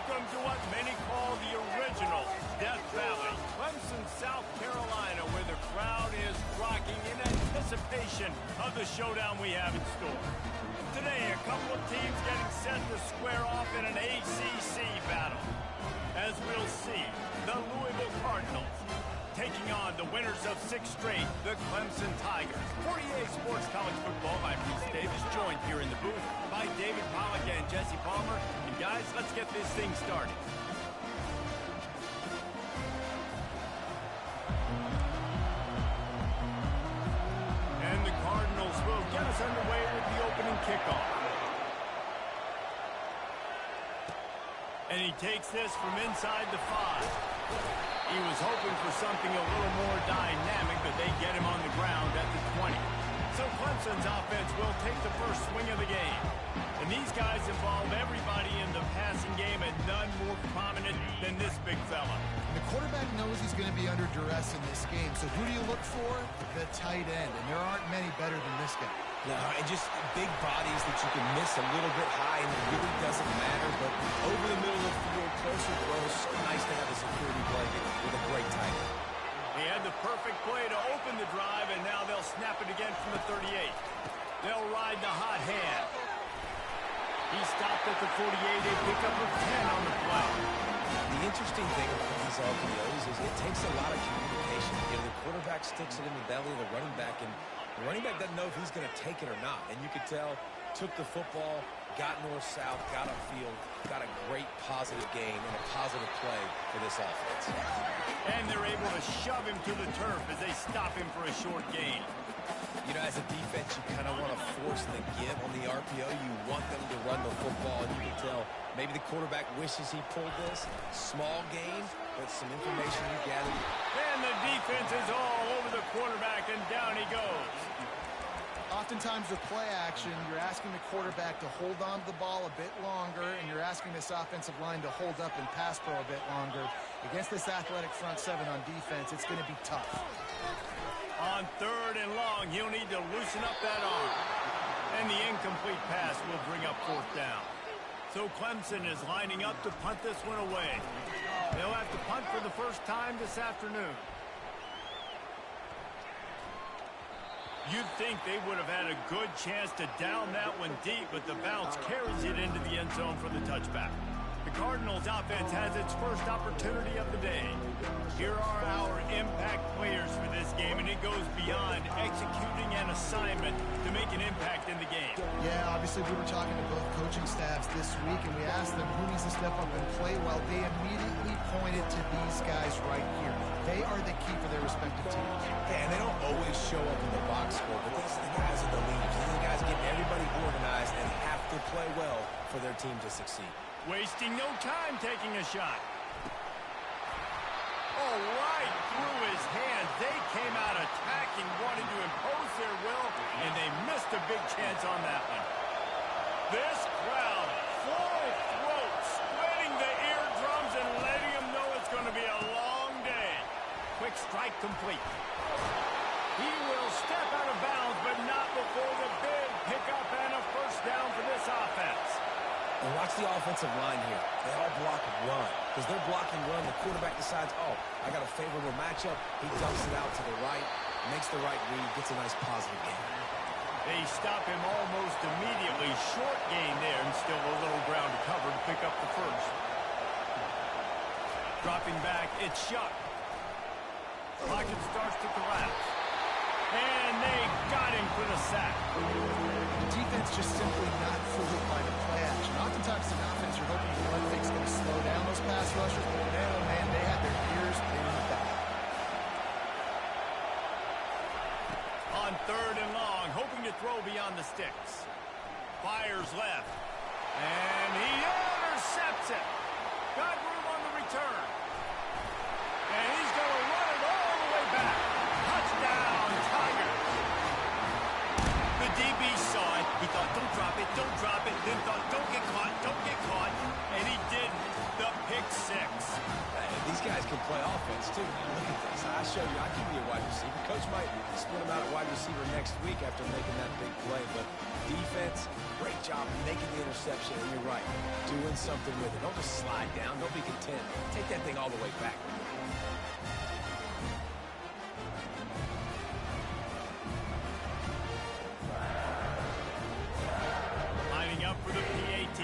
Welcome to what many call the original Death Valley, Clemson, South Carolina, where the crowd is rocking in anticipation of the showdown we have in store. Today, a couple of teams getting set to square off in an ACC battle. As we'll see, the Louisville Cardinals taking on the winners of 6 straight, the Clemson Tigers. 48 Sports College Football, I'm Reese Davis, joined here in the booth by David Pollack and Jesse Palmer. And guys, let's get this thing started. And the Cardinals will get us underway with the opening kickoff. And he takes this from inside the 5. He was hoping for something a little more dynamic, but they get him on the ground at the 20. So Clemson's offense will take the first swing of the game. And these guys involve everybody in the passing game, and none more prominent than this big fella. The quarterback knows he's going to be under duress in this game. So who do you look for? The tight end. And there aren't many better than this guy. No, and just big bodies that you can miss a little bit high, and it really doesn't matter. But over the middle of the field, closer throws, nice to have a security blanket with a great tight end. He had the perfect play to open the drive, and now they'll snap it again from the 38. They'll ride the hot hand. He stopped at the 48, a pickup of 10 on the play. The interesting thing about these RPOs is it takes a lot of communication. You know, the quarterback sticks it in the belly of the running back, and the running back doesn't know if he's going to take it or not. And you could tell, took the football, got north-south, got upfield, got a great positive gain and a positive play for this offense. And they're able to shove him to the turf as they stop him for a short gain. You know, as a defense, you kind of want to force the give on the RPO. You want them to run the football, and you can tell maybe the quarterback wishes he pulled this. Small gain, but some information you gathered. And the defense is all over the quarterback, and down he goes. Oftentimes with play action, you're asking the quarterback to hold on to the ball a bit longer, and you're asking this offensive line to hold up and pass pro a bit longer. Against this athletic front 7 on defense, it's going to be tough. On 3rd and long, he'll need to loosen up that arm. And the incomplete pass will bring up 4th down. So Clemson is lining up to punt this one away. They'll have to punt for the first time this afternoon. You'd think they would have had a good chance to down that one deep, but the bounce carries it into the end zone for the touchback. The Cardinals offense has its first opportunity of the day. Here are our impact players for this game, and it goes beyond executing an assignment to make an impact in the game. Yeah, obviously we were talking to both coaching staffs this week, and we asked them who needs to step up and play well. They immediately pointed to these guys right here. They are the key for their respective teams. Yeah, and they don't always show up in the box score, but these are the guys are the leaders. These are the guys getting everybody organized and have to play well for their team to succeed. Wasting no time taking a shot. Oh, right through his hands. They came out attacking, wanting to impose their will, and they missed a big chance on that one. This crowd, full throat, splitting the eardrums and letting them know it's going to be a long day. Quick strike complete. He will step out of bounds, but not before the big pickup and a first down for this offense. And watch the offensive line here. They all block run. Because they're blocking run, the quarterback decides, oh, I got a favorable matchup. He dumps it out to the right, makes the right read, gets a nice positive gain. They stop him almost immediately. Short gain there, and still a little ground to cover to pick up the first. Dropping back, it's Shuck. Pocket starts to collapse. And they got him for the sack. The defense just simply not fooled by the play action. Oftentimes in offense, you're hoping the run fake's going to slow down those pass rushers, but man, they had their ears pinned back. On 3rd and long, hoping to throw beyond the sticks. Fires left. And he intercepts it. Got room on the return. And he's going to run it all the way back. Touchdown, Tigers. The DB saw it. He thought, don't drop it, don't drop it. Then thought, don't get caught, don't get caught. And he did the pick 6. These guys can play play offense, too. Now, look at this. I showed you I can be a wide receiver. Coach might split him out at wide receiver next week after making that big play. But defense, great job making the interception. And you're right, doing something with it. Don't just slide down. Don't be content. Take that thing all the way back. Lining up for the PAT.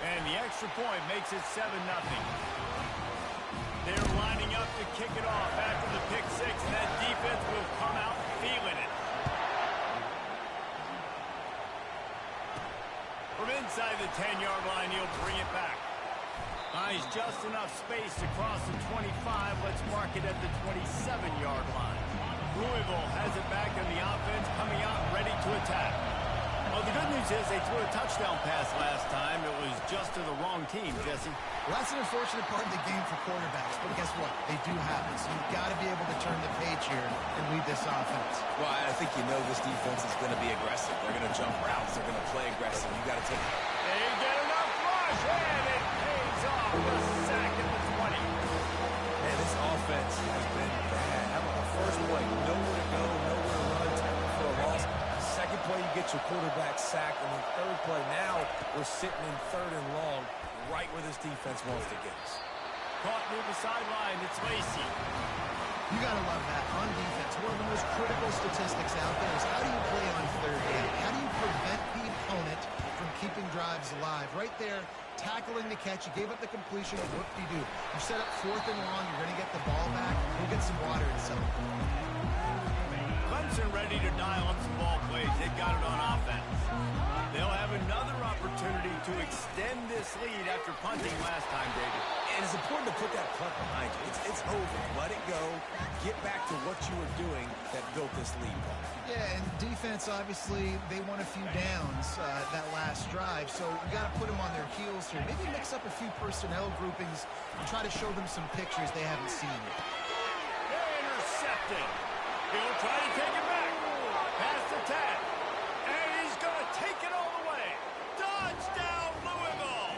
And the extra point makes it 7-0. They're lining up to kick it off after the pick six, and that defense will come out feeling it. From inside the 10-yard line, he'll bring it back. Finds just enough space to cross the 25. Let's mark it at the 27-yard line. Louisville has it back in the offense, coming out ready to attack. Well, the good news is they threw a touchdown pass last time. It was just to the wrong team, Jesse. Well, that's an unfortunate part of the game for quarterbacks, but guess what? They do have it, so you've got to be able to turn the page here and lead this offense. Well, I think you know this defense is going to be aggressive. They're going to jump routes. They're going to play aggressive. You got to take it. They get enough rush, and it pays off. The sack at the 20. Man, this offense has been bad. How about the first play? Nowhere to go, nowhere to run, tackle for a loss. Second play, you get your quarterback sacked. And then third play, now we're sitting in 3rd and long, right where this defense wants to get us. Caught near the sideline. It's Lacey. You got to love that on defense. One of the most critical statistics out there is how do you play on 3rd down? How do you prevent the opponent from keeping drives alive? Right there, tackling the catch. You gave up the completion. What do you do? You set up 4th and long. You're going to get the ball back. Go get some water and settle. Clemson ready to dial up some ball plays. They've got it on offense. They'll have another opportunity to extend this lead after punting last time, David. And it's important to put that punt behind you. It's over. Let it go. Get back to what you were doing that built this lead. Yeah, and defense, obviously, they won a few downs that last drive, so you got to put them on their heels here. Maybe mix up a few personnel groupings and try to show them some pictures they haven't seen yet. They're intercepted. He'll try to take it back. Pass the tag. And he's going to take it all the way. Touchdown, Louisville.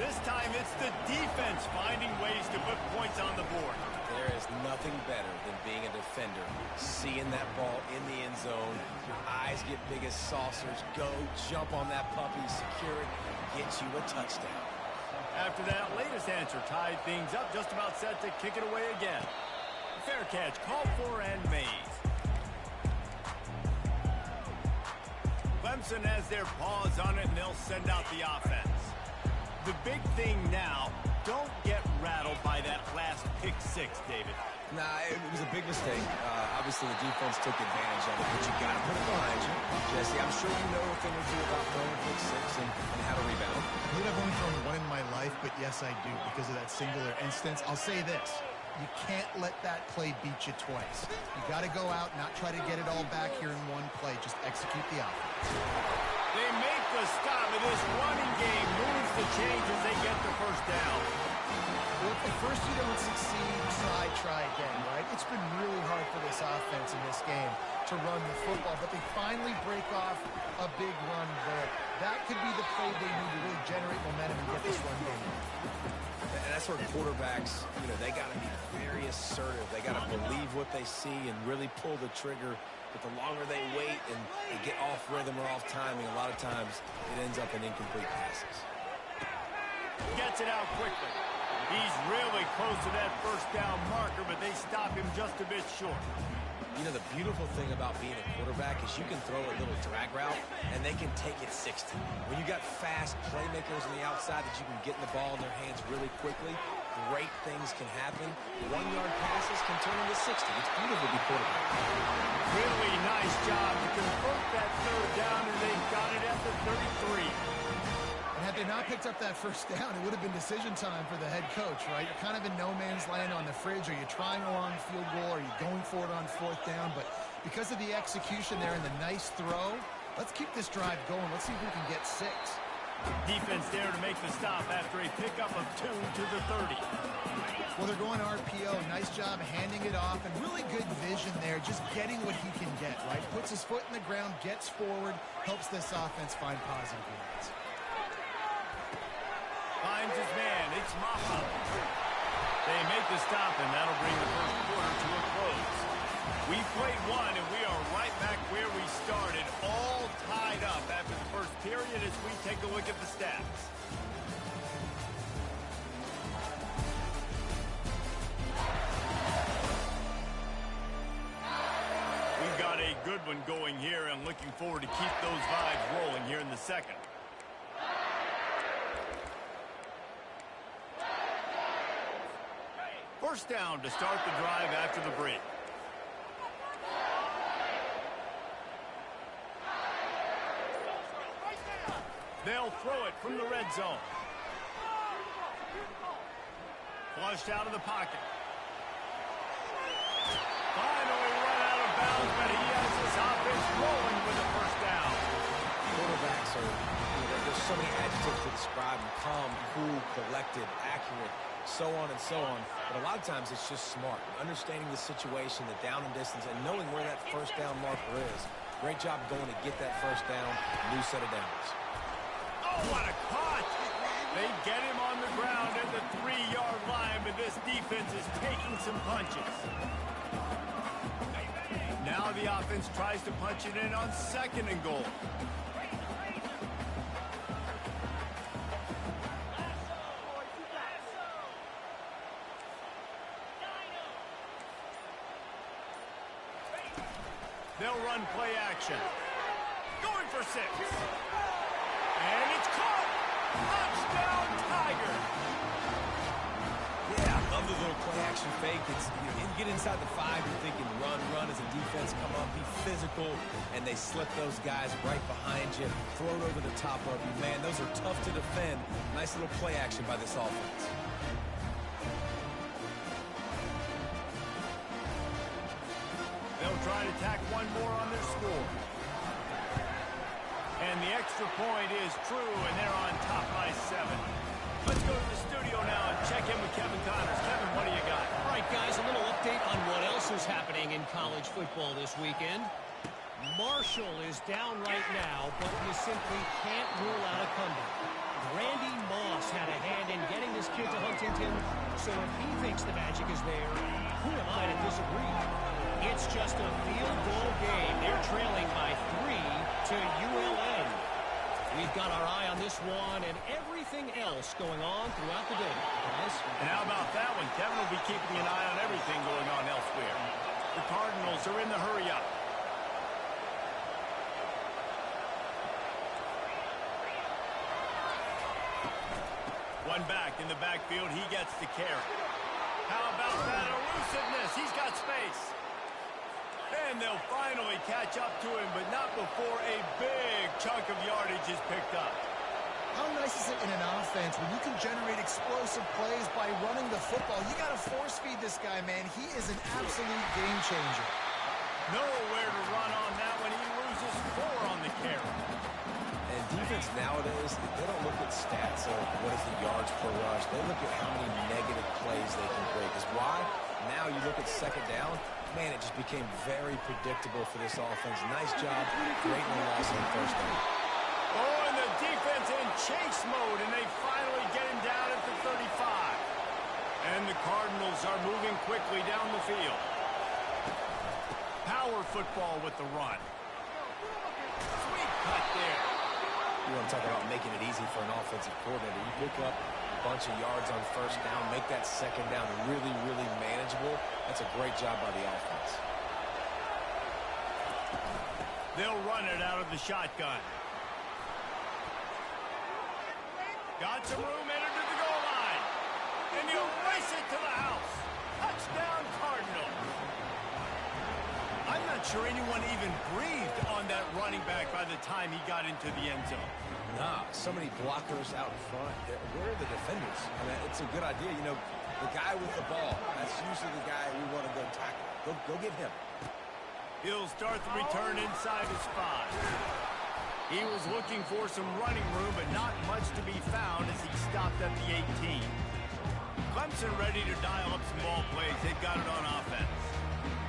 This time it's the defense finding ways to put points on the board. There is nothing better than being a defender, seeing that ball in the end zone. Your eyes get big as saucers. Go, jump on that puppy, secure it, get you a touchdown. After that latest answer tied things up, just about set to kick it away again. Fair catch, called for and made. Clemson has their paws on it, and they'll send out the offense. The big thing now, don't get rattled by that last pick six, David. Nah, it was a big mistake. Obviously, the defense took advantage of it, but you got to put it behind you. Jesse, I'm sure you know a thing or two about throwing pick six and how to rebound. I believe I've only thrown one in my life, but yes, I do because of that singular instance. I'll say this. You can't let that play beat you twice. You got to go out, not try to get it all back here in one play. Just execute the offense. They make the stop, and this running game moves the chains as they get the first down. Well, if at first you don't succeed, try again, right? It's been really hard for this offense in this game to run the football, but they finally break off a big run there. That could be the play they need to really generate momentum and get this run game. And that's where quarterbacks, they got to be very assertive. They got to believe what they see and really pull the trigger. But the longer they wait and they get off rhythm or off timing, a lot of times it ends up in incomplete passes. Gets it out quickly. He's really close to that first down marker, but they stop him just a bit short. The beautiful thing about being a quarterback is you can throw a little drag route, and they can take it 60. When you got fast playmakers on the outside that you can get the ball in their hands really quickly, great things can happen. 1-yard passes can turn into 60. It's beautiful to be quarterback. Really nice job to convert that third down, and they got it at the 33. And had they not picked up that first down, it would have been decision time for the head coach, right? You're kind of in no man's land on the fridge. Are you trying a long field goal? Are you going for it on 4th down? But because of the execution there and the nice throw, let's keep this drive going. Let's see if we can get 6. Defense there to make the stop after a pickup of 2 to the 30. Well, they're going RPO. Nice job handing it off, and really good vision there, just getting what he can get, right? Puts his foot in the ground, gets forward, helps this offense find positive units. Finds his man. It's Ncaa. They make the stop, and that'll bring the first quarter to a close. We played one, and we are right back where we started, all tied up after the first period as we take a look at the stats. We've got a good one going here, and looking forward to keep those vibes rolling here in the second. First down to start the drive after the break. They'll throw it from the red zone. Flushed out of the pocket. Finally run out of bounds, but he has this offense rolling with a first down. Quarterbacks are, there's so many adjectives to describe them: calm, cool, collected, accurate, so on and so on. But a lot of times it's just smart, understanding the situation, the down and distance, and knowing where that first down marker is. Great job going to get that first down, new set of downs. Oh, what a caught! They get him on the ground at the 3-yard line, but this defense is taking some punches. Now the offense tries to punch it in on 2nd and goal. They'll run play action. Going for 6. And it's caught! Touchdown, Tiger! Yeah, I love the little play action fake. It's, you get inside the 5, you're thinking run as a defense, come up, be physical, and they slip those guys right behind you, throw it over the top of you. Man, those are tough to defend. Nice little play action by this offense. They'll try to tack one more on their score. And the extra point is true, and they're on top by 7. Let's go to the studio now and check in with Kevin Connors. Kevin, what do you got? All right, guys, a little update on what else is happening in college football this weekend. Marshall is down right now, but you simply can't rule out a comeback. Randy Moss had a hand in getting this kid to Huntington, so if he thinks the magic is there, who am I to disagree? It's just a field goal game. They're trailing by 3 to ULM. We've got our eye on this one and everything else going on throughout the day, guys. And how about that one? Kevin will be keeping an eye on everything going on elsewhere. The Cardinals are in the hurry-up. One back in the backfield. He gets the carry. How about that elusiveness? He's got space. And they'll finally catch up to him, but not before a big chunk of yardage is picked up. How nice is it in an offense when you can generate explosive plays by running the football? You got to force feed this guy, man. He is an absolute game changer. Nowhere to run on that when he loses 4 on the carry. And defense nowadays, they don't look at stats of what is the yards per rush. They look at how many negative plays they can break. Because why? Now you look at 2nd down. Man, it just became very predictable for this offense. Nice job. Great loss on the first down. Oh, and the defense in chase mode, and they finally get him down at the 35. And the Cardinals are moving quickly down the field. Power football with the run. Sweet cut there. You want to talk about making it easy for an offensive coordinator. You pick up a bunch of yards on first down, make that 2nd down really, really manageable. That's a great job by the offense. They'll run it out of the shotgun. Got some room, entered to the goal line. And he'll race it to the house. Touchdown, Cardinals. I'm not sure anyone even breathed on that running back by the time he got into the end zone. Nah, so many blockers out front. Where are the defenders? I mean, it's a good idea. You know, the guy with the ball, that's usually the guy we want to go tackle. Go get him. He'll start the return inside his 5. He was looking for some running room, but not much to be found as he stopped at the 18. Clemson ready to dial up some ball plays. They've got it on offense.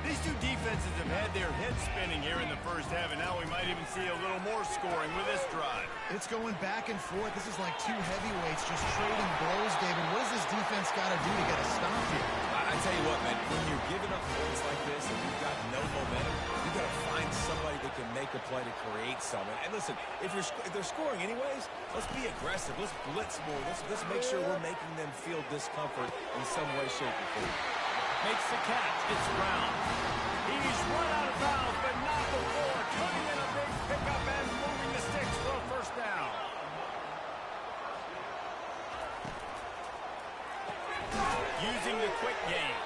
These two defenses have had their heads spinning here in the first half, and now we might even see a little more scoring with this drive. It's going back and forth. This is like two heavyweights just trading blows, David. What does this defense got to do to get a stop here? I tell you what, man, when you're giving up points like this and you've got no momentum, you've got to find somebody that can make a play to create something. And listen, if they're scoring anyways, let's be aggressive. Let's blitz more. Let's make sure we're making them feel discomfort in some way, shape, or form. Makes the catch. It's Brown. He's run out of bounds, but not before. Cutting in a big pickup and moving the sticks for a first down. Using the quick game.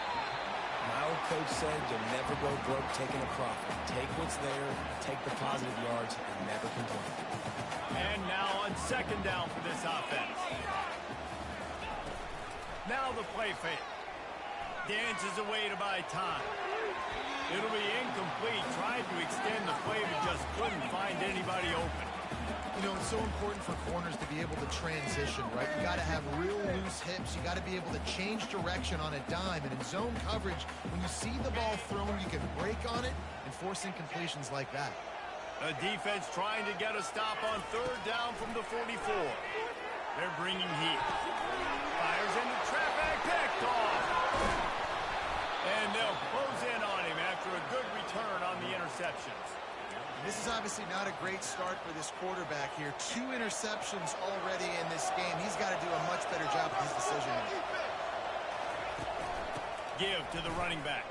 My old coach said you'll never go broke taking a profit. Take what's there, take the positive yards, and never complain. And now on second down for this offense. Now the play fake. Dances away to buy time. It'll be incomplete. Tried to extend the play, but just couldn't find anybody open. You know, it's so important for corners to be able to transition, right? You got to have real loose hips. You got to be able to change direction on a dime. And in zone coverage, when you see the ball thrown, you can break on it and force incompletions like that. The defense trying to get a stop on third down from the 44. They're bringing heat. Fires into traffic, picked off. And they'll close in on him after a good return on the interceptions. This is obviously not a great start for this quarterback here. 2 interceptions already in this game. He's got to do a much better job with his decision. Give to the running back.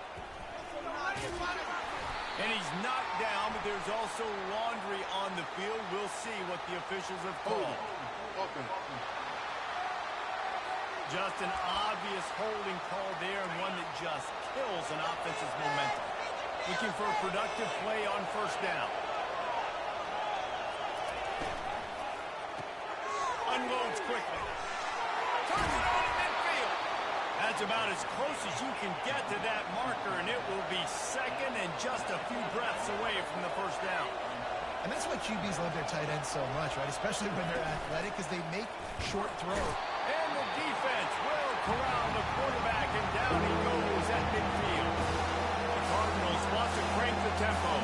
And he's knocked down, but there's also laundry on the field. We'll see what the officials have called. Just an obvious holding call there, and one that just kills an offense's momentum. Looking for a productive play on first down. Unloads quickly. Turns it on midfield. That's about as close as you can get to that marker, and it will be second and just a few breaths away from the first down. And that's why QBs love their tight ends so much, right? Especially when they're athletic, because they make short throws. And the defense will corral the quarterback, and down he goes at midfield. The Cardinals want to crank the tempo.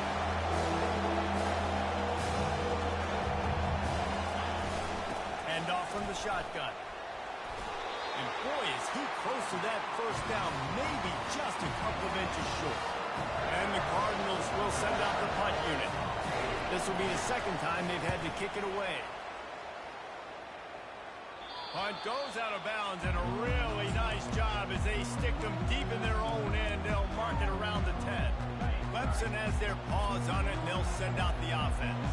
Hand off from the shotgun. And boy, is he close to that first down, maybe just a couple of inches short. And the Cardinals will send out the punt unit. This will be the second time they've had to kick it away. Punt goes out of bounds, and a really nice job as they stick them deep in their own end. They'll mark it around the 10. Clemson has their paws on it, and they'll send out the offense.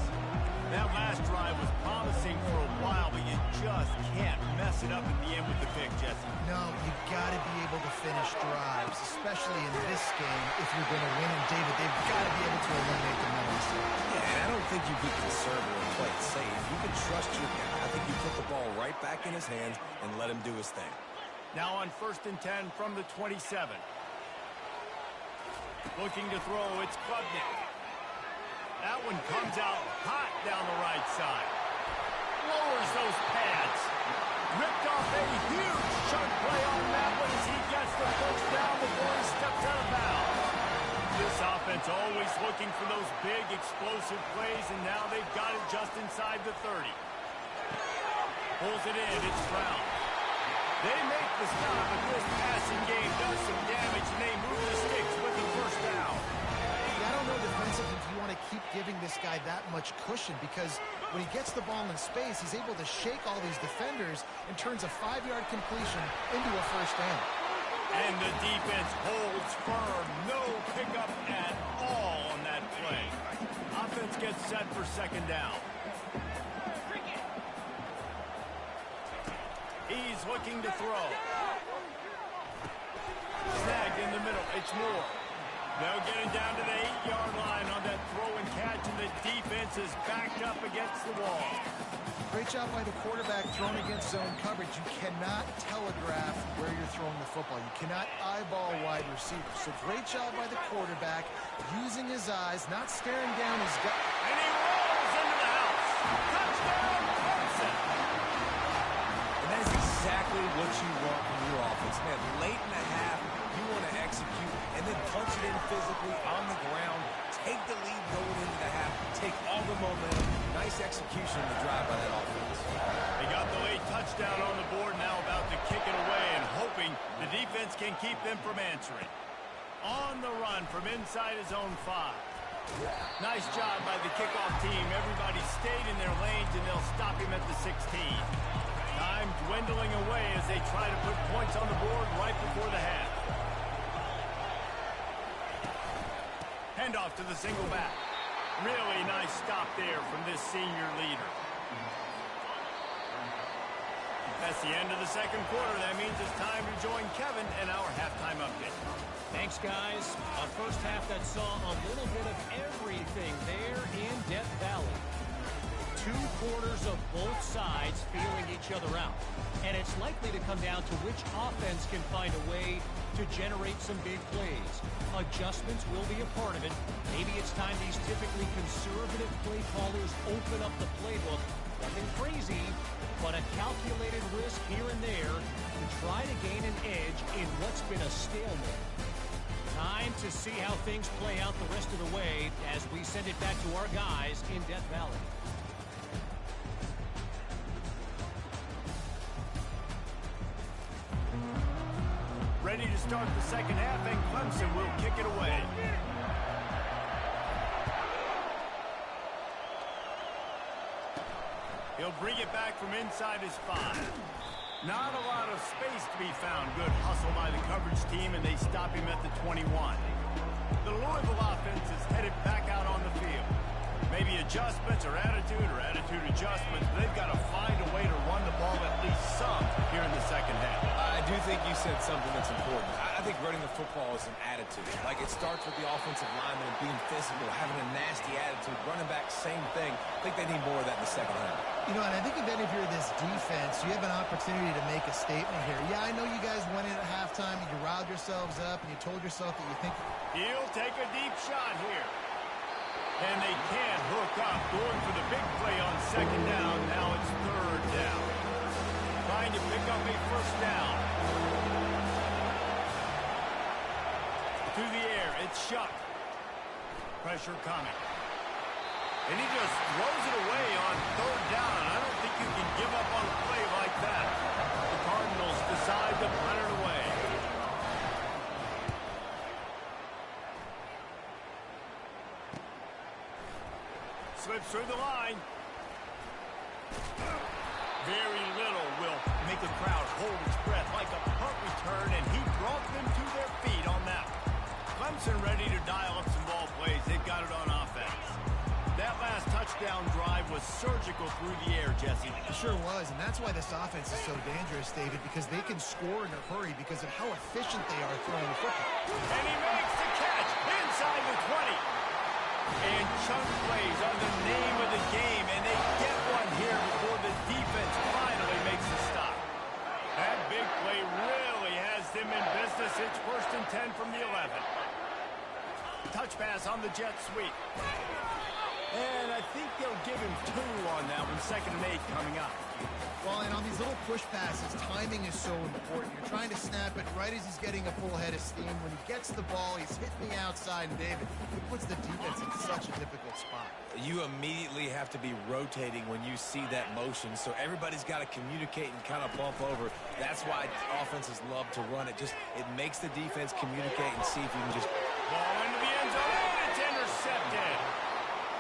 That last drive was promising for a while, but you just can't mess it up at the end with the pick, Jesse. No, you got to be able to finish drives, especially in this game if you're going to win. And David, they've got to be able to eliminate the penalties. Yeah, and I don't think you can conserve it or play it safe. You can trust your guy. I think you put the ball right back in his hands and let him do his thing. Now on 1st and 10 from the 27. Looking to throw, it's Klubnik. That one comes out hot down the right side. Lowers those pads. Ripped off a huge chunk play on that one as he gets the first down before he steps out of bounds. This offense always looking for those big explosive plays, and now they've got it just inside the 30. Pulls it in, it's Brown. They make the stop, but this passing game does some damage, and they move the sticks with the first down. I don't know defensively if you want to keep giving this guy that much cushion, because when he gets the ball in space, he's able to shake all these defenders and turns a 5-yard completion into a first down. And the defense holds firm. No pickup at all on that play. Offense gets set for second down. He's looking to throw. Snagged in the middle. It's Moore. They'll get it down to the 8-yard line on that throw and catch, and the defense is backed up against the wall. Great job by the quarterback throwing against zone coverage. You cannot telegraph where you're throwing the football. You cannot eyeball wide receivers. So great job by the quarterback using his eyes, not staring down his gut. And he rolls into the house. Touchdown, Clemson. And that is exactly what you want from your offense. Man, late in the half, you want to execute and then punch it in in physically on the ground, take the lead going into the half, take all the momentum. Nice execution of the drive by that offense. They got the late touchdown on the board, now about to kick it away and hoping the defense can keep them from answering. On the run from inside his own 5. Nice job by the kickoff team. Everybody stayed in their lanes, and they'll stop him at the 16. Time dwindling away as they try to put points on the board right before the half. Handoff to the single back. Really nice stop there from this senior leader. That's the end of the second quarter. That means it's time to join Kevin and our halftime update. Thanks, guys. A first half that saw a little bit of everything there in Death Valley. 2 quarters of both sides feeling each other out. And it's likely to come down to which offense can find a way to generate some big plays. Adjustments will be a part of it. Maybe it's time these typically conservative play callers open up the playbook. Nothing crazy, but a calculated risk here and there to try to gain an edge in what's been a stalemate. Time to see how things play out the rest of the way as we send it back to our guys in Death Valley. Ready to start the second half, and Clemson will kick it away. He'll bring it back from inside his 5. Not a lot of space to be found. Good hustle by the coverage team, and they stop him at the 21. The Louisville offense is headed back out on the field. Maybe adjustments or attitude adjustments. They've got to find a way to run the ball at least some here in the second half. I do think you said something that's important. I think running the football is an attitude. Like, it starts with the offensive lineman and being physical, having a nasty attitude. Running back, same thing. I think they need more of that in the second half. You know, and I think even if you're this defense, you have an opportunity to make a statement here. Yeah, I know you guys went in at halftime and you riled yourselves up and you told yourself that you think... He'll take a deep shot here. And they can't hook up. Going for the big play on second down. Now it's third down. Trying to pick up a first down. To the air, it's Shuck. Pressure coming. And he just throws it away on third down. I don't think you can give up on a play like that. The Cardinals decide to punt it away. Slips through the line. Very little will make a crowd hold its breath like a punt return, and he brought them to their feet on that. Clemson ready to dial up some ball plays. They've got it on offense. That last touchdown drive was surgical through the air, Jesse. It sure was, and that's why this offense is so dangerous, David, because they can score in a hurry because of how efficient they are throwing the football. And he makes the catch inside the 20. And chunk plays are the name of the game, and they get one here before the defense finally makes a stop. That big play really has them in business. It's 1st and 10 from the 11. Touch pass on the jet sweep. And I think they'll give him 2 on that one. 2nd and 8 coming up. Well, and on these little push passes, timing is so important. You're trying to snap it right as he's getting a full head of steam. When he gets the ball, he's hitting the outside, and David, it puts the defense in such a difficult spot. You immediately have to be rotating when you see that motion, so everybody's got to communicate and kind of bump over. That's why offenses love to run it. It makes the defense communicate and see if you can just... Ball into the end zone, and it's intercepted.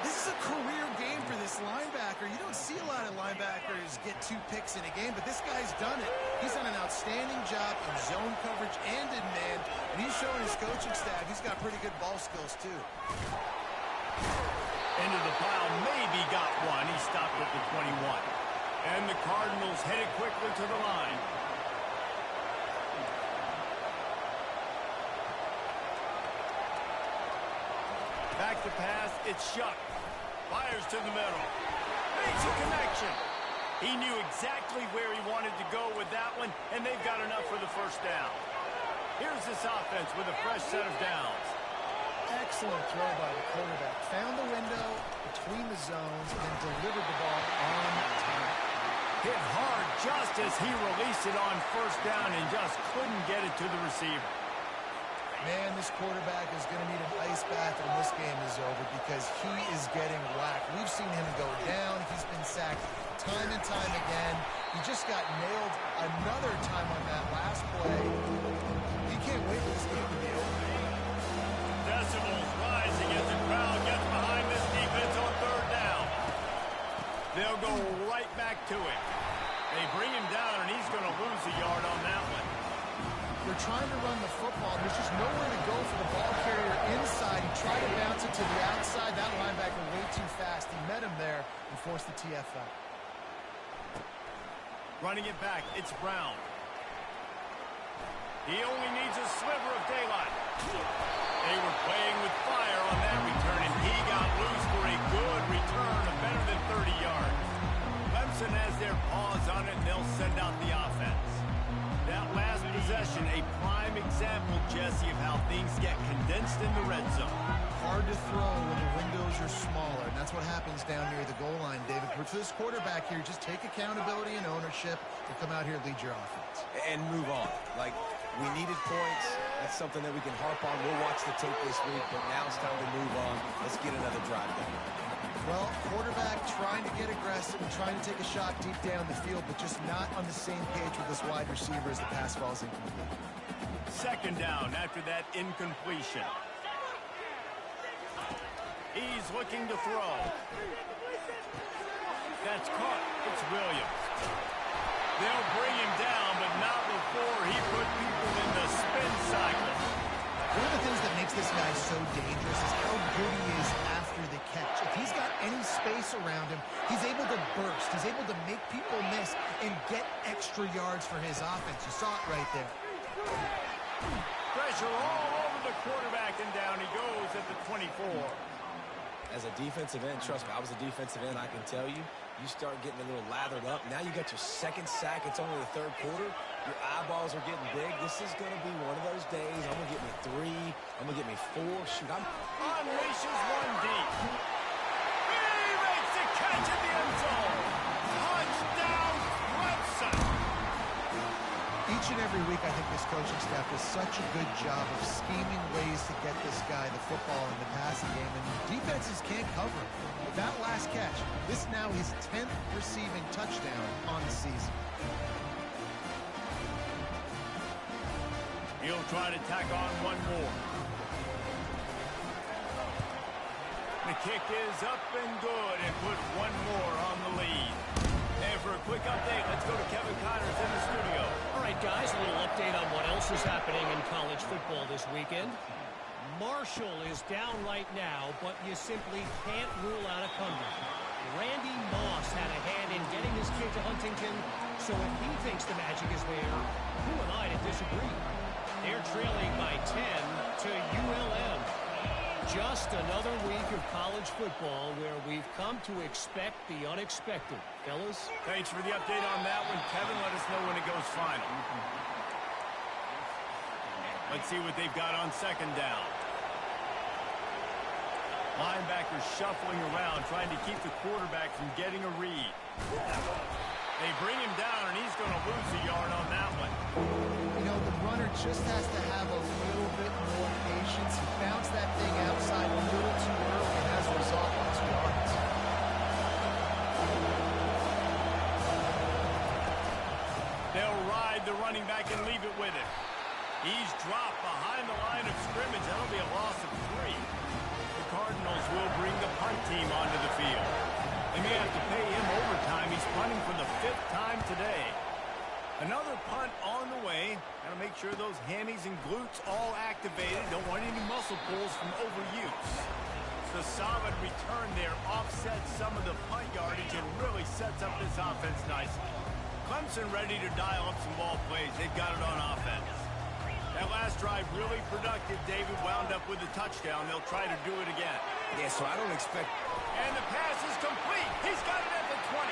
This is a career game for this linebacker. You don't see a lot of linebackers get 2 picks in a game, but this guy's done it. He's done an outstanding job in zone coverage and in man, and he's showing his coaching staff he's got pretty good ball skills, too. Into the pile, maybe got one. He stopped at the 21. And the Cardinals headed quickly to the line. Back to pass, it's Shuck. Fires to the middle. Makes a connection. He knew exactly where he wanted to go with that one, and they've got enough for the first down. Here's this offense with a fresh set of downs. Excellent throw by the quarterback. Found the window between the zones and then delivered the ball on time. Hit hard just as he released it on first down and just couldn't get it to the receiver. Man, this quarterback is going to need an ice bath when this game is over because he is getting whacked. We've seen him go down. He's been sacked time and time again. He just got nailed another time on that last play. He can't wait for this game to be over. Decibels rising as the crowd gets behind this defense on third down. They'll go right back to it. They bring him down, and he's going to lose a yard on that one. They're trying to run the football. There's just nowhere to go for the ball carrier inside. He tried to bounce it to the outside. That linebacker way too fast. He met him there and forced the TFL. Running it back, it's Brown. He only needs a sliver of daylight. They were playing with fire on that return, and he got loose for a good return of better than 30 yards. Clemson has their paws on it, and they'll send out the offense. That last possession, a prime example, Jesse, of how things get condensed in the red zone. Hard to throw when the windows are smaller, and that's what happens down near the goal line, David. For this quarterback here, just take accountability and ownership and come out here and lead your offense. And move on. Like, we needed points. That's something that we can harp on. We'll watch the tape this week, but now it's time to move on. Let's get another drive done. Well, quarterback trying to get aggressive and trying to take a shot deep down the field, but just not on the same page with this wide receiver as the pass falls incomplete. Second down after that incompletion. He's looking to throw. That's caught. It's Williams. They'll bring him down, but not before he put people in the spin cycle. One of the things that makes this guy so dangerous is how good he is after the catch. If he's got any space around him, he's able to burst. He's able to make people miss and get extra yards for his offense. You saw it right there. Pressure all over the quarterback, and down he goes at the 24. As a defensive end, trust me, I was a defensive end, I can tell you, you start getting a little lathered up. Now you got your second sack. It's only the third quarter. Your eyeballs are getting big. This is going to be one of those days. I'm going to get me 3. I'm going to get me 4. Shoot, Unleashes one deep. He makes the catch in the end zone. Touchdown, Clemson. Each and every week, I think this coaching staff does such a good job of scheming ways to get this guy the football in the passing game, and defenses can't cover him. With that last catch, this now his 10th receiving touchdown on the season. He'll try to tack on one more. The kick is up and good and put one more on the lead. And for a quick update, let's go to Kevin Connors in the studio. All right, guys, a little update on what else is happening in college football this weekend. Marshall is down right now, but you simply can't rule out a comeback. Randy Moss had a hand in getting this kid to Huntington, so if he thinks the magic is there, who am I to disagree? They're trailing by 10 to ULM. Just another week of college football where we've come to expect the unexpected. Fellas? Thanks for the update on that one, Kevin. Let us know when it goes final. Let's see what they've got on second down. Linebackers shuffling around, trying to keep the quarterback from getting a read. They bring him down, and he's going to lose a yard on that one. You know, the runner just has to have a little bit more patience. He bounced that thing outside a little too early, and as a result, lost yards. They'll ride the running back and leave it with him. He's dropped behind the line of scrimmage. That'll be a loss of 3. The Cardinals will bring the punt team onto the field. They may have to pay him overtime. He's punting for the 5th time today. Another punt on the way. Got to make sure those hammies and glutes all activated. Don't want any muscle pulls from overuse. The solid return there offsets some of the punt yardage and really sets up this offense nicely. Clemson ready to dial up some ball plays. They've got it on offense. That last drive really productive. David wound up with a touchdown. They'll try to do it again. Yeah, so I don't expect... And the pass is complete. He's got it at the 20.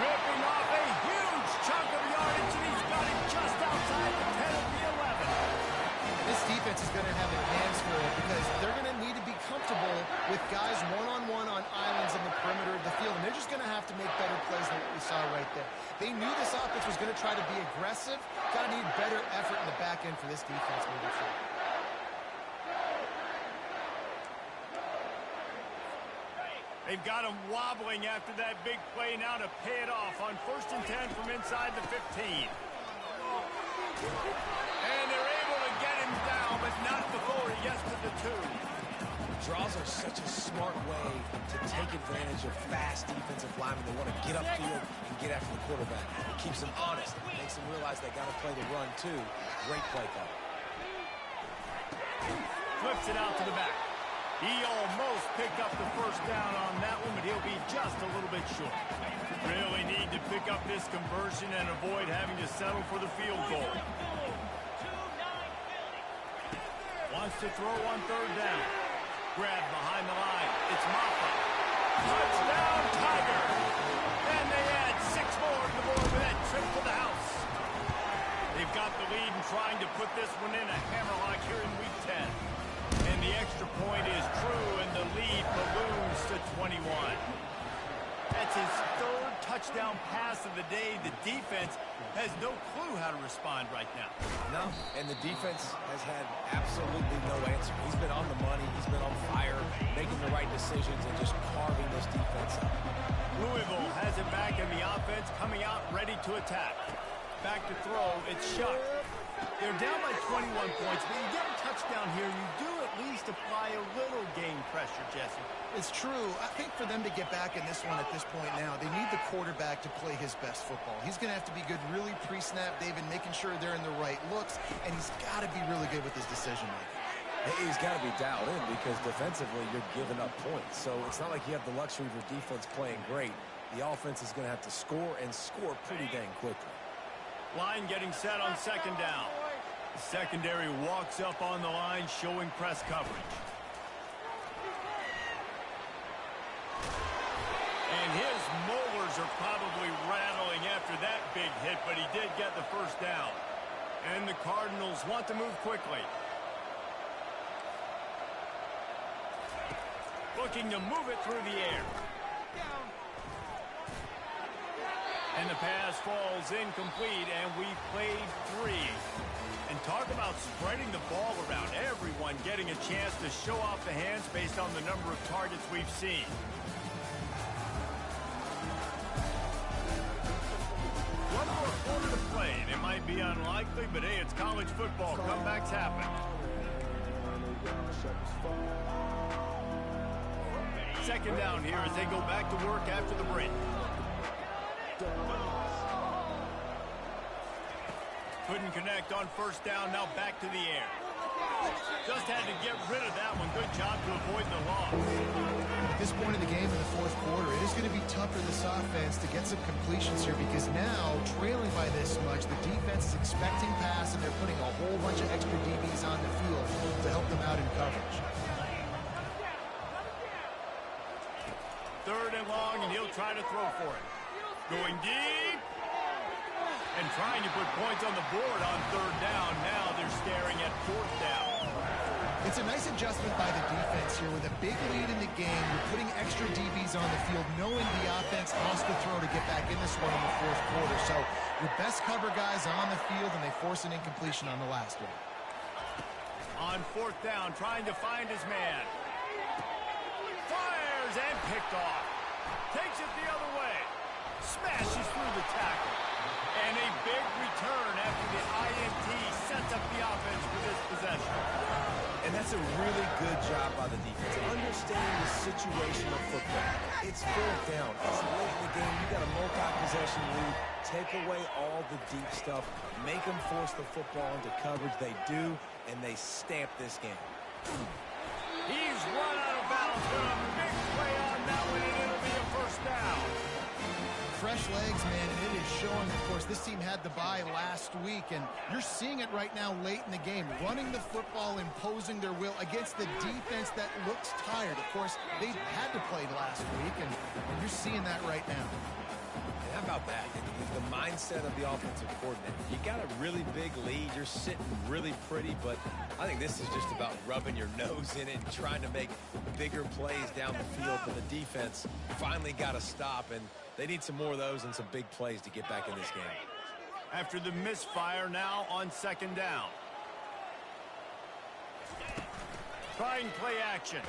Ripping off a huge chunk of yardage, and he's got it just outside the 10 of the 11. This defense is going to have their hands full because they're going to need to be comfortable with guys one-on-one on islands in the perimeter of the field. And they're they're just going to have to make better plays than what we saw right there. They knew this offense was going to try to be aggressive. Got to need better effort in the back end for this defense moving forward. They've got him wobbling after that big play now to pay it off on 1st and 10 from inside the 15. And they're able to get him down, but not before he gets to the 2. Draws are such a smart way to take advantage of fast defensive linemen. They want to get upfield and get after the quarterback. It keeps them honest. It makes them realize they got to play the run, too. Great play call. Flips it out to the back. He almost picked up the 1st down on that one, but he'll be just a little bit short. Really need to pick up this conversion and avoid having to settle for the field goal. Wants to throw on 3rd down. Grab behind the line. It's Maffa. Touchdown, Tiger! And they add 6 more to the board with that trip to the house. They've got the lead and trying to put this one in a hammerlock here in Week 10. And the extra point is true, and the lead balloons to 21. That's his 3rd touchdown pass of the day. The defense has no clue how to respond right now. No, and the defense has had absolutely no answer. He's been on the money. He's been on fire, making the right decisions and just carving this defense up. Louisville has it back, and the offense coming out ready to attack. Back to throw. It's Shuck. They're down by 21 points, but you get a touchdown here, you do at least apply a little game pressure, Jesse. It's true. I think for them to get back in this one at this point now, they need the quarterback to play his best football. He's going to have to be good really pre-snap, David, making sure they're in the right looks, and he's got to be really good with his decision-making. He's got to be dialed in because defensively you're giving up points. So it's not like you have the luxury of your defense playing great. The offense is going to have to score and score pretty dang quickly. Line getting set on 2nd down. The secondary walks up on the line, showing press coverage. And his molars are probably rattling after that big hit, but he did get the 1st down. And the Cardinals want to move quickly. Looking to move it through the air. And the pass falls incomplete, and we played 3. And talk about spreading the ball around. Everyone getting a chance to show off the hands based on the number of targets we've seen. One more quarter to play, and it might be unlikely, but hey, it's college football. Comebacks happen. 2nd down here as they go back to work after the break. Couldn't connect on 1st down, now back to the air. Just had to get rid of that one. Good job to avoid the loss. At this point in the game in the 4th quarter, it is going to be tough for this offense to get some completions here because now, trailing by this much, the defense is expecting pass, and they're putting a whole bunch of extra DBs on the field to help them out in coverage. 3rd and long, and he'll try to throw for it. Going deep. And trying to put points on the board on 3rd down. Now they're staring at 4th down. It's a nice adjustment by the defense here. With a big lead in the game, you're putting extra DBs on the field, knowing the offense has to throw to get back in this one in the 4th quarter. So your best cover guys on the field, and they force an incompletion on the last one. On 4th down, trying to find his man. Fires and picked off. Takes it the other way. Smashes through the tackle. And a big return after the INT sets up the offense for this possession. And that's a really good job by the defense. Understanding the situation of football. It's 4th down. It's late in the game. You got a multi-possession lead. Take away all the deep stuff. Make them force the football into coverage. They do, and they stamp this game. He's run out of bounds. Got a big play on that one, and it'll be a 1st down. Fresh legs, man, and it is showing. Of course, this team had the bye last week, and you're seeing it right now late in the game. Running the football, imposing their will against the defense that looks tired. Of course, they had to play last week, and you're seeing that right now. And how about about that. The mindset of the offensive coordinator. You got a really big lead. You're sitting really pretty, but I think this is just about rubbing your nose in it and trying to make bigger plays down the field. But the defense finally got a stop, and they need some more of those and some big plays to get back in this game. After the misfire, now on second down. Trying play action.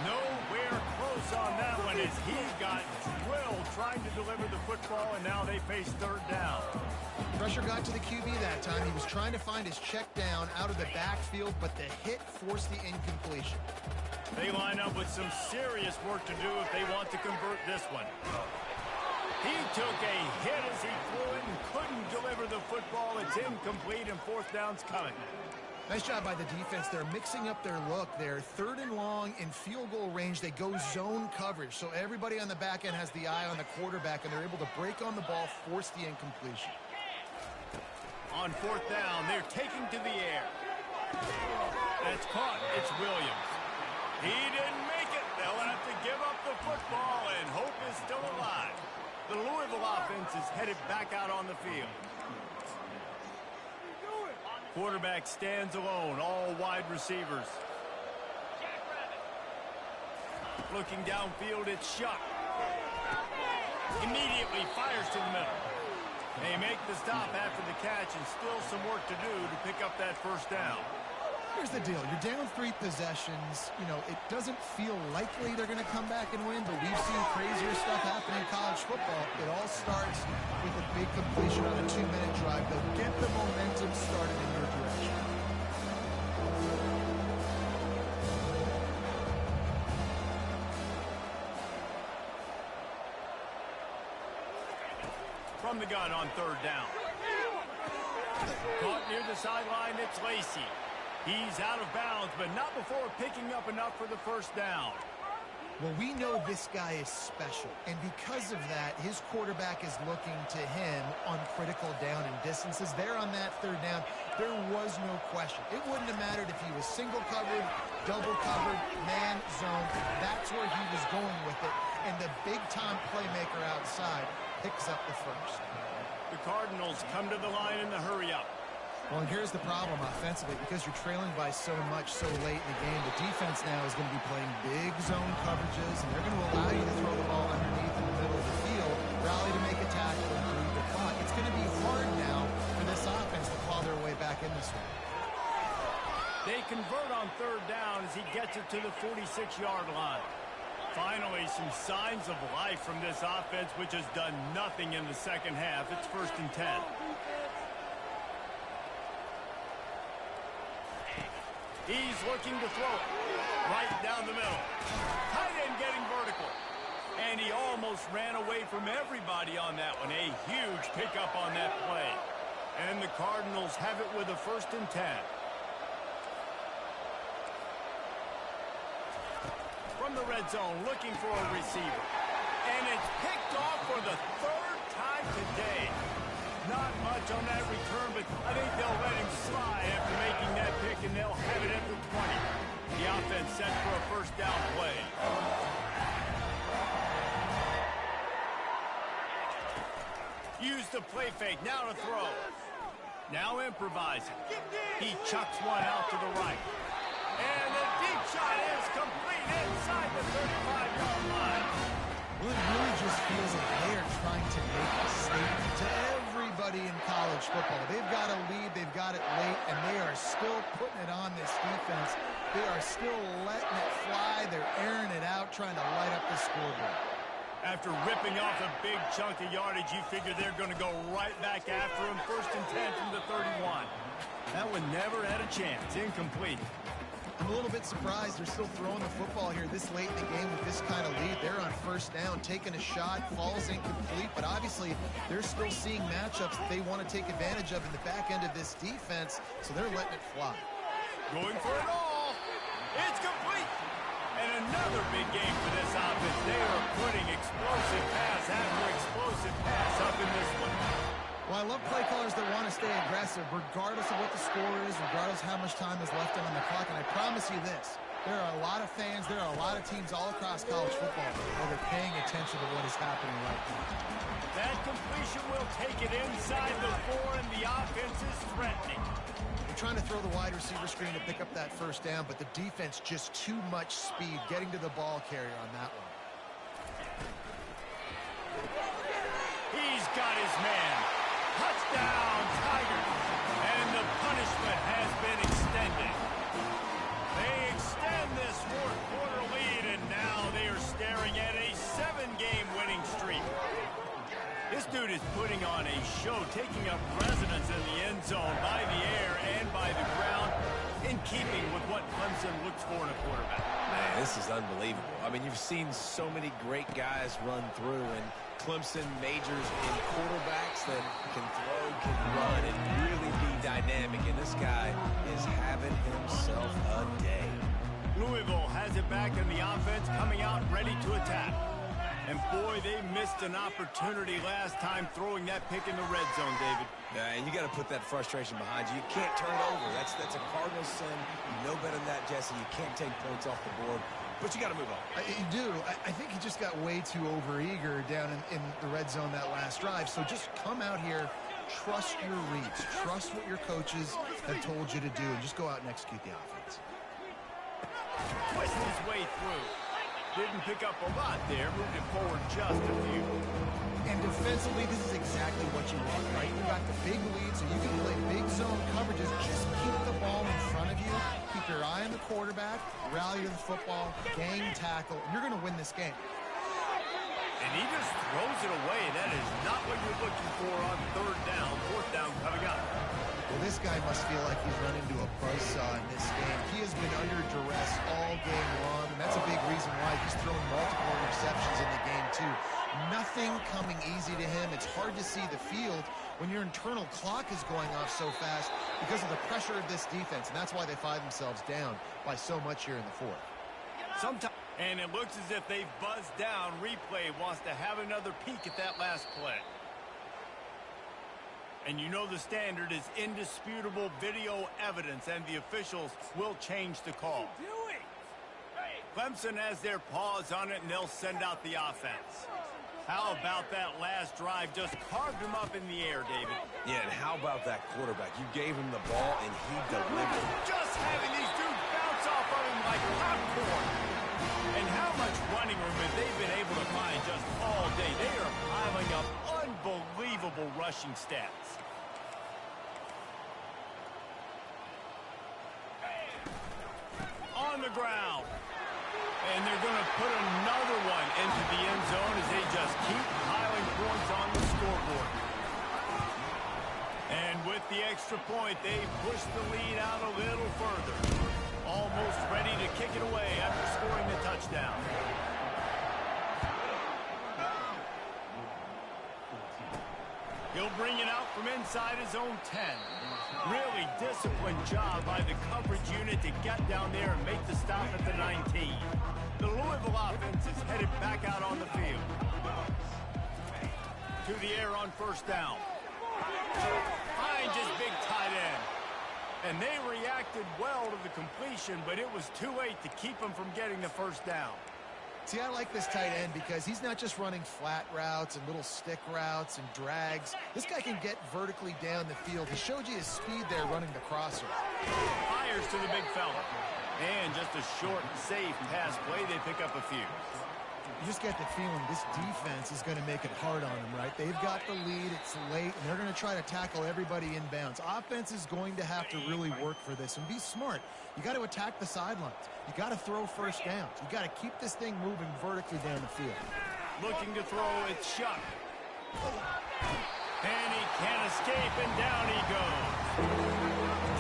Nowhere close on that one as he got drilled trying to deliver the football, and now they face third down. Pressure got to the QB that time. He was trying to find his check down out of the backfield, but the hit forced the incompletion. They line up with some serious work to do if they want to convert this one. He took a hit as he threw it and couldn't deliver the football. It's incomplete, and fourth down's coming. Nice job by the defense. They're mixing up their look. They're third and long in field goal range. They go zone coverage. So everybody on the back end has the eye on the quarterback, and they're able to break on the ball, force the incompletion. On fourth down, they're taking to the air. That's caught. It's Williams. He didn't make it. They'll have to give up the football, and hope is still alive. The Louisville offense is headed back out on the field. Quarterback stands alone, all wide receivers. Looking downfield, it's Shuck. Immediately fires to the middle. They make the stop after the catch, and still some work to do to pick up that first down. Here's the deal. You're down 3 possessions. You know, it doesn't feel likely they're going to come back and win, but we've seen crazier stuff happen in college football. It all starts with a big completion on a 2-minute drive. They'll get the momentum started in your direction. From the gun on third down. Caught near the sideline, it's Lacey. He's out of bounds, but not before picking up enough for the first down. Well, we know this guy is special, and because of that, his quarterback is looking to him on critical down and distances. There on that third down, there was no question. It wouldn't have mattered if he was single covered, double covered, man zone. That's where he was going with it, and the big-time playmaker outside picks up the first. The Cardinals come to the line in the hurry-up. Well, and here's the problem offensively. Because you're trailing by so much so late in the game, the defense now is going to be playing big zone coverages, and they're going to allow you to throw the ball underneath in the middle of the field, rally to make a tackle, and improve the clock. It's going to be hard now for this offense to claw their way back in this one. They convert on third down as he gets it to the 46-yard line. Finally, some signs of life from this offense, which has done nothing in the second half. It's 1st and 10. He's looking to throw it right down the middle. Tight end getting vertical. And he almost ran away from everybody on that one. A huge pickup on that play. And the Cardinals have it with a 1st and 10. From the red zone, looking for a receiver. And it's picked off for the 3rd time today. Not much on that return, but I think they'll let him slide after making that pick, and they'll have it at the 20. The offense set for a first down play. Use the play fake, now to throw. Now improvising. He chucks one out to the right. And the deep shot is complete inside the 35-yard line. Well, it really just feels like they are trying to make a statement to everybody in college football. They've got a lead, they've got it late, and they are still putting it on this defense. They are still letting it fly. They're airing it out, trying to light up the scoreboard. After ripping off a big chunk of yardage, you figure they're going to go right back after him. 1st and 10 from the 31. That one never had a chance. Incomplete. I'm a little bit surprised they're still throwing the football here this late in the game with this kind of lead. They're on first down, taking a shot, falls incomplete, but obviously they're still seeing matchups that they want to take advantage of in the back end of this defense, so they're letting it fly. Going for it all. It's complete. And another big game for this offense. They are putting explosive pass after explosive pass up in this one. Well, I love play callers that want to stay aggressive, regardless of what the score is, regardless of how much time is left on the clock. And I promise you this, There are a lot of fans, there are a lot of teams all across college football that are paying attention to what is happening right now. That completion will take it inside the 4, and the offense is threatening. They're trying to throw the wide receiver screen to pick up that first down, but the defense just too much speed getting to the ball carrier on that one. He's got his man. Touchdown, Tigers. And the punishment has been extended. They extend this fourth-quarter lead, and now they are staring at a 7-game winning streak. This dude is putting on a show, taking up residence in the end zone by the air and by the ground, in keeping with what Clemson looks for in a quarterback. Man, this is unbelievable. I mean, you've seen so many great guys run through, and Clemson majors in quarterbacks that can throw, can run, and really be dynamic. And this guy is having himself a day. Louisville has it back in the offense, coming out ready to attack. And boy, they missed an opportunity last time throwing that pick in the red zone, David. Yeah, and you got to put that frustration behind you. You can't turn it over. That's a Cardinal sin. You know better than that, Jesse. You can't take points off the board. But you got to move on. You do. I think he just got way too overeager down in the red zone that last drive. So just come out here, trust your reads, trust what your coaches have told you to do, and just go out and execute the offense. Twist his way through. Didn't pick up a lot there, moved it forward just a few. And defensively, this is exactly what you want, right? You got the big lead, so you can play big zone coverages. Just keep the ball in front of you. Keep your eye on the quarterback, rally to the football, gang tackle, and you're going to win this game. And he just throws it away. That is not what you're looking for on third down, fourth down coming up. Well, this guy must feel like he's run into a buzzsaw in this game. He has been under duress all game long, and that's a big reason why he's thrown multiple interceptions in the game, too. Nothing coming easy to him. It's hard to see the field when your internal clock is going off so fast because of the pressure of this defense, and that's why they find themselves down by so much here in the fourth. Sometimes, and it looks as if they've buzzed down. Replay wants to have another peek at that last play. And you know the standard is indisputable video evidence, and the officials will change the call. Clemson has their paws on it, and they'll send out the offense. How about that last drive? Just carved him up in the air, David. Yeah, and how about that quarterback? You gave him the ball, and he delivered. Just having these dudes bounce off of him like popcorn. And how much running room have they been able to find just all day? They are piling up unbelievable rushing stats. On the ground. And they're going to put another one into the end zone as they just keep piling points on the scoreboard. And with the extra point, they push the lead out a little further. Almost ready to kick it away after scoring the touchdown. He'll bring it out from inside his own 10. Really disciplined job by the coverage unit to get down there and make the stop at the 19. The Louisville offense is headed back out on the field. To the air on first down. Finds his big tight end. And they reacted well to the completion, but it was too late to keep him from getting the first down. See, I like this tight end because he's not just running flat routes and little stick routes and drags. This guy can get vertically down the field. He showed you his speed there running the crosser. Fires to the big fella. And just a short, safe pass play. They pick up a few. You just get the feeling this defense is going to make it hard on them, right? They've got the lead. It's late, and they're going to try to tackle everybody inbounds. Offense is going to have to really work for this and be smart. You got to attack the sidelines. You got to throw first downs. You got to keep this thing moving vertically down the field. Looking to throw, it's Shuck. And he can't escape, and down he goes.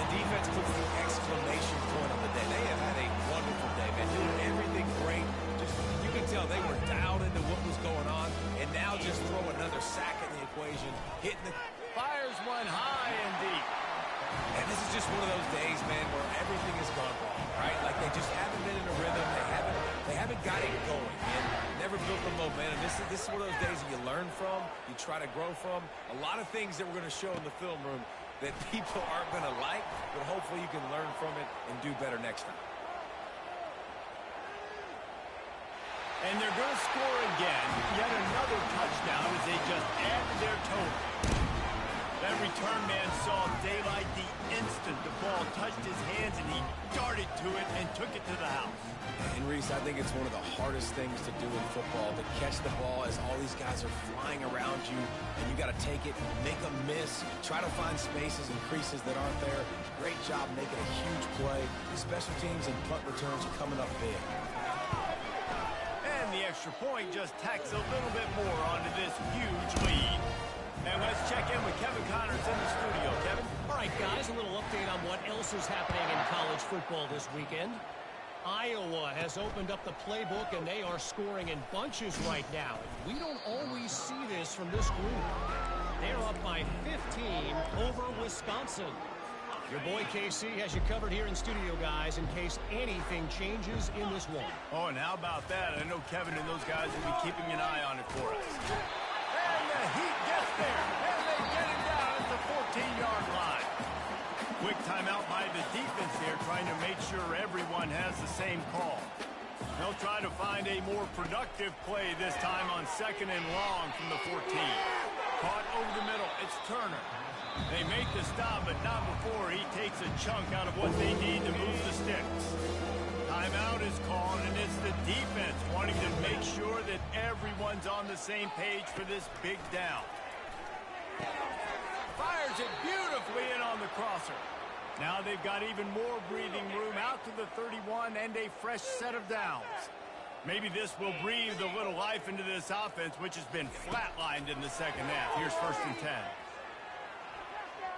The defense puts the exclamation point on the day. They have had a wonderful day, man. Doing everything great. Just, you can tell they were dialed into what was going on, and now just throw another sack in the equation, hitting the... Fires one high and deep. And this is just one of those days, man, where everything has gone wrong, right? Like they just haven't been in a rhythm. They haven't got it going, and never built the momentum. This is one of those days that you learn from, you try to grow from. A lot of things that we're going to show in the film room that people aren't going to like, but hopefully you can learn from it and do better next time. And they're going to score again. Yet another touchdown as they just added their total. That return man saw daylight the instant the ball touched his hands, and he darted to it and took it to the house. And Reese, I think it's one of the hardest things to do in football, to catch the ball as all these guys are flying around you, and you got to take it, make a miss, try to find spaces and creases that aren't there. Great job making a huge play. Special teams and punt returns are coming up big. And the extra point just tacks a little bit more onto this huge lead. And let's check in with Kevin Connors in the studio. Kevin? All right, guys, a little update on what else is happening in college football this weekend. Iowa has opened up the playbook, and they are scoring in bunches right now. We don't always see this from this group. They're up by 15 over Wisconsin. Your boy KC has you covered here in studio, guys, in case anything changes in this one. Oh, and how about that? I know Kevin and those guys will be keeping an eye on it for us. And the Heat gets there, and they get it down at the 14-yard line. Quick timeout by the defense there, trying to make sure everyone has the same call. They'll try to find a more productive play this time on 2nd and long from the 14. Caught over the middle. It's Turner. They make the stop, but not before he takes a chunk out of what they need to move the sticks. Timeout is called, and it's the defense wanting to make sure that everyone's on the same page for this big down. Fires it beautifully in on the crosser. Now they've got even more breathing room out to the 31 and a fresh set of downs. Maybe this will breathe a little life into this offense, which has been flatlined in the second half. Here's 1st and 10.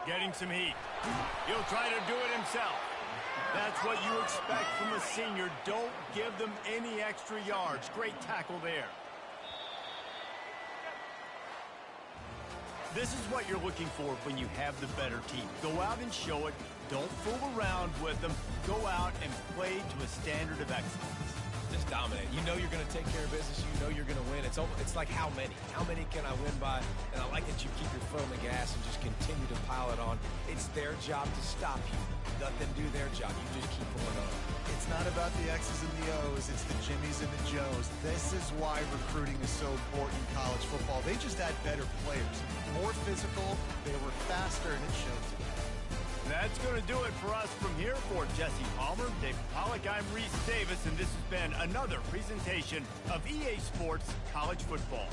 Getting some heat. He'll try to do it himself. That's what you expect from a senior. Don't give them any extra yards. Great tackle there. This is what you're looking for when you have the better team. Go out and show it. Don't fool around with them. Go out and play to a standard of excellence. Just dominate. You know you're going to take care of business. You know you're going to win. It's like how many? How many can I win by? And I like that you keep your foot on the gas and just continue to pile it on. It's their job to stop you. Let them do their job. You just keep going on. It's not about the X's and the O's. It's the Jimmies and the Joes. This is why recruiting is so important in college football. They just had better players. More physical. They were faster, and it showed today. That's going to do it for us from here. For Jesse Palmer, David Pollack, I'm Reese Davis, and this has been another presentation of EA Sports College Football.